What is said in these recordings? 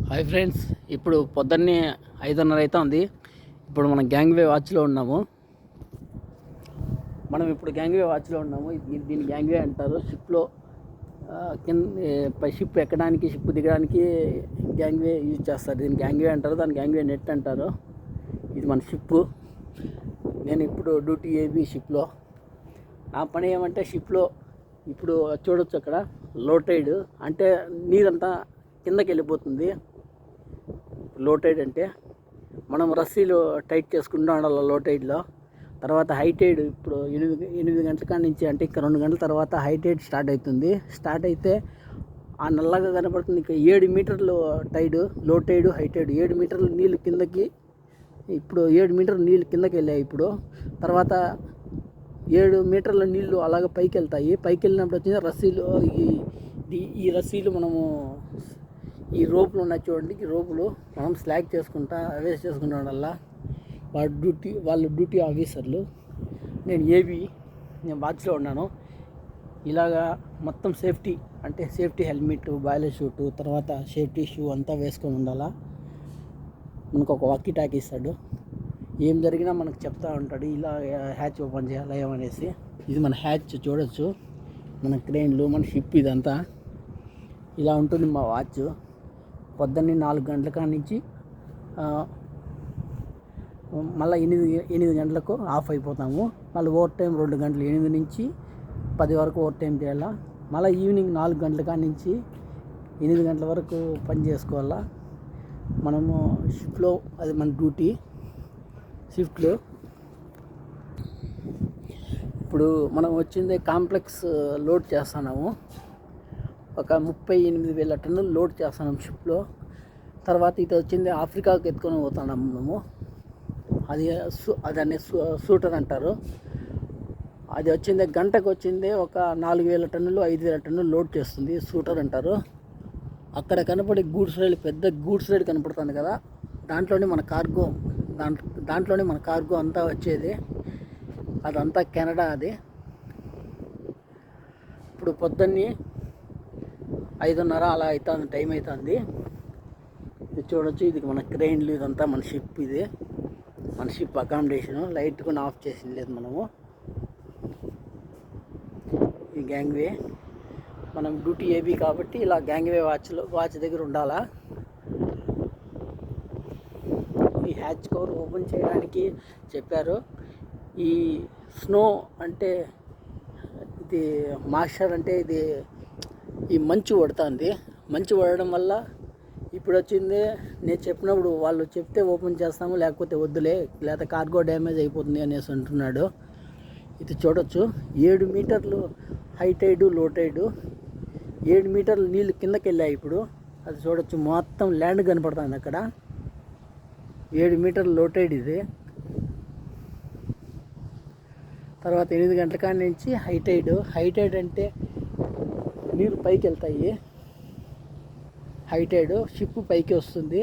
Hi friends, ఇప్పుడు పొద్దున్నే 5:30 అవుతుంది. ఇప్పుడు మనం గ్యాంగ్వే వాచ్లో ఉన్నాము. ఇప్పుడు గ్యాంగ్వే వాచ్లో ఉన్నాము. దీన్ని గ్యాంగ్వే అంటారు. షిప్లో కింద షిప్ ఎక్కడానికి, షిప్ దిగడానికి గ్యాంగ్వే యూజ్ చేస్తారు. దీన్ని గ్యాంగ్వే అంటారు, దాన్ని గ్యాంగ్వే నెట్ అంటారు. ఇది మన షిప్పు. నేను ఇప్పుడు డ్యూటీ ఏబీ షిప్లో. నా పని ఏమంటే షిప్లో ఇప్పుడు చూడొచ్చు అక్కడ లో టైడ్ అంటే నీరంతా కిందకి వెళ్ళిపోతుంది. లో టైడ్ అంటే మనం రస్సీలు టైట్ చేసుకుంటూ ఉండాలి లో టైడ్లో. తర్వాత హై టైడ్ ఇప్పుడు 8 గంటల కాడ నుంచి అంటే ఇంకా 2 గంటల తర్వాత హై టైడ్ స్టార్ట్ అవుతుంది. స్టార్ట్ అయితే ఆ నల్లగా కనపడుతుంది ఇంకా 7 మీటర్లు టైడ్, లో టైడ్, హై టైడ్. 7 మీటర్లు నీళ్ళు కిందకి, ఇప్పుడు 7 మీటర్లు నీళ్ళు కిందకి వెళ్ళాయి. ఇప్పుడు తర్వాత 7 మీటర్ల నీళ్ళు అలాగ పైకి వెళ్తాయి. పైకి వెళ్ళినప్పుడు వచ్చిన రస్సీలు, ఈ రస్సీలు మనము ఈ రోపులు ఉన్నాయి చూడండి, ఈ రోపులు మనం స్లాగ్ చేసుకుంటా వేస్ట్ చేసుకుంటా ఉండాల. వాళ్ళు డ్యూటీ ఆఫీసర్లు. నేను వాచ్లో ఉన్నాను. ఇలాగా మొత్తం సేఫ్టీ అంటే సేఫ్టీ హెల్మెట్, బాయిలర్ షూటు, తర్వాత సేఫ్టీ షూ అంతా వేసుకొని ఉండాలా. మనకు ఒక వాకీ టాకీ ఇస్తాడు. ఏం జరిగినా మనకు చెప్తా ఉంటాడు, ఇలా హ్యాచ్ ఓపెన్ చేయాలా ఏమనేసి. ఇది మన హ్యాచ్ చూడొచ్చు, మన క్రెయిన్లు, మన షిప్ ఇదంతా ఇలా ఉంటుంది మా వాచ్. పొద్దున్నే 4 గంటల కాడ నుంచి మళ్ళీ 8 గంటలకు ఆఫ్ అయిపోతాము. మళ్ళీ ఓవర్ టైం 2 గంటలు, 8 నుంచి 10 వరకు ఓవర్ టైం చేయాలా. మళ్ళీ ఈవినింగ్ 4 గంటల కాడ నుంచి 8 గంటల వరకు పని చేసుకోవాలా మనము షిఫ్ట్లో. అది మన డ్యూటీ షిఫ్ట్లో. ఇప్పుడు మనం వచ్చిందే కాంప్లెక్స్ లోడ్ చేస్తున్నాము. ఒక 38,000 టన్నులు లోడ్ చేస్తున్నాం షిప్లో. తర్వాత ఇది వచ్చింది ఆఫ్రికాకి ఎత్తుకొని పోతున్నాము మేము. దాన్ని షూటర్ అంటారు. అది వచ్చింది గంటకు వచ్చింది ఒక 4,000 టన్నులు, 5,000 టన్నులు లోడ్ చేస్తుంది, షూటర్ అంటారు. అక్కడ కనపడే గూడ్స్ రైలు, పెద్ద గూడ్స్ రైలు కనపడుతుంది కదా, దాంట్లోనే మన కార్గో అంతా వచ్చేది. అదంతా కెనడా. అది ఇప్పుడు పొద్దున్నే 5:30 అలా అవుతుంది, టైం అవుతుంది. ఇది చూడొచ్చు, ఇది మన క్రెయిన్లు, ఇదంతా మన షిప్. ఇది మన షిప్ అకామిడేషను. లైట్ కూడా ఆఫ్ చేసింది లేదు మనము. ఈ గ్యాంగ్వే మనం డ్యూటీ ఏబీ కాబట్టి ఇలా గ్యాంగ్వే వాచ్ దగ్గర ఉండాలా. ఈ హ్యాచ్ కవర్ ఓపెన్ చేయడానికి చెప్పారు. ఈ స్నో అంటే ఇది మాయిశ్చర్ అంటే ఇది ఈ మంచు పడుతుంది. మంచు పడడం వల్ల ఇప్పుడు వచ్చింది, నేను చెప్పినప్పుడు వాళ్ళు చెప్తే ఓపెన్ చేస్తాము, లేకపోతే వద్దులే, లేకపోతే కార్గో డ్యామేజ్ అయిపోతుంది అనేసి అంటున్నాడు. ఇది చూడొచ్చు, 7 మీటర్లు హై టైడు, లో టైడు. 7 మీటర్లు నీళ్ళు కిందకి వెళ్ళాయి ఇప్పుడు. అది చూడొచ్చు, మొత్తం ల్యాండ్ కనపడుతుంది అక్కడ. 7 మీటర్లు లో టైడ్ ఇది. తర్వాత 8 గంటల కాడి నుంచి హై టైడ్. హై టైడ్ అంటే నీరు పైకి వెళ్తాయి. హై టైడ్ షిప్ పైకి వస్తుంది.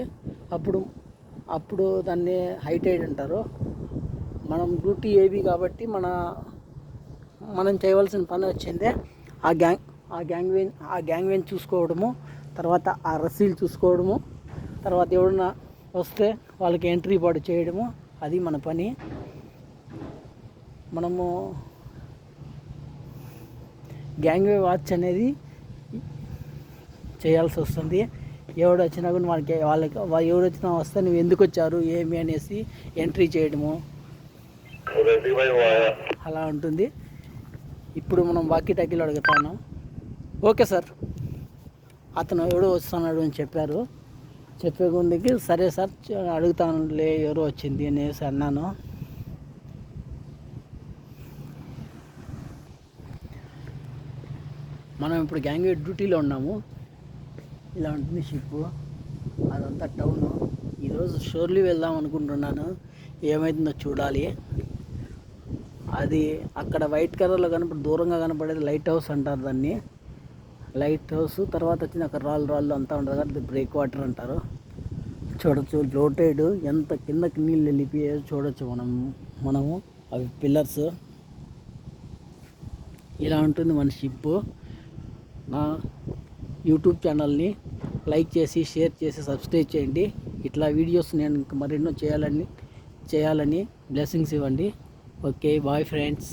అప్పుడు దాన్ని హై టైడ్ అంటారు. మనం డ్యూటీ ఏబీ కాబట్టి మనం చేయవలసిన పని వచ్చిందే ఆ గ్యాంగ్వేని చూసుకోవడము, తర్వాత ఆ రస్సీలు చూసుకోవడము, తర్వాత ఎవడన్నా వస్తే వాళ్ళకి ఎంట్రీ బాడీ చేయడము, అది మన పని. మనము గ్యాంగ్వే వాచ్ అనేది చేయాల్సి వస్తుంది. ఎవడు వచ్చినా కూడా వాళ్ళకి ఎవడు వచ్చినా వస్తే నువ్వు ఎందుకు వచ్చారు ఏమి అనేసి ఎంట్రీ చేయడము అలా ఉంటుంది. ఇప్పుడు మనం వాకీ టాకీలో అడుగుతాను. ఓకే సార్, అతను ఎవడో వస్తున్నాడు అని చెప్పారు. చెప్పే ముందుకి సరే సార్ అడుగుతానులే ఎవరో వచ్చింది అనేసి అన్నాను. మనం ఇప్పుడు గ్యాంగ్వే డ్యూటీలో ఉన్నాము. ఇలా ఉంటుంది షిప్. అదంతా టౌను. ఈరోజు షోర్లీ వెళ్దాం అనుకుంటున్నాను, ఏమవుతుందో చూడాలి. అది అక్కడ వైట్ కలర్లో దూరంగా కనపడేది లైట్ హౌస్ అంటారు దాన్ని. లైట్ హౌస్ తర్వాత వచ్చిన అక్కడ రాళ్ళు అంతా ఉంటుంది కదా, అది బ్రేక్ వాటర్ అంటారు. చూడొచ్చు లో టైడ్ ఎంత కిందకి నీళ్ళు వెళ్ళిపోయాయో చూడొచ్చు మనము అవి పిల్లర్స్. ఇలా ఉంటుంది మన షిప్. నా యూట్యూబ్ ఛానల్ని లైక్ చేసి షేర్ చేసి సబ్స్క్రైబ్ చేయండి. ఇట్లా వీడియోస్ నేను ఇంకా మరెన్నో చేయాలని బ్లెస్సింగ్స్ ఇవ్వండి. Okay, bye friends.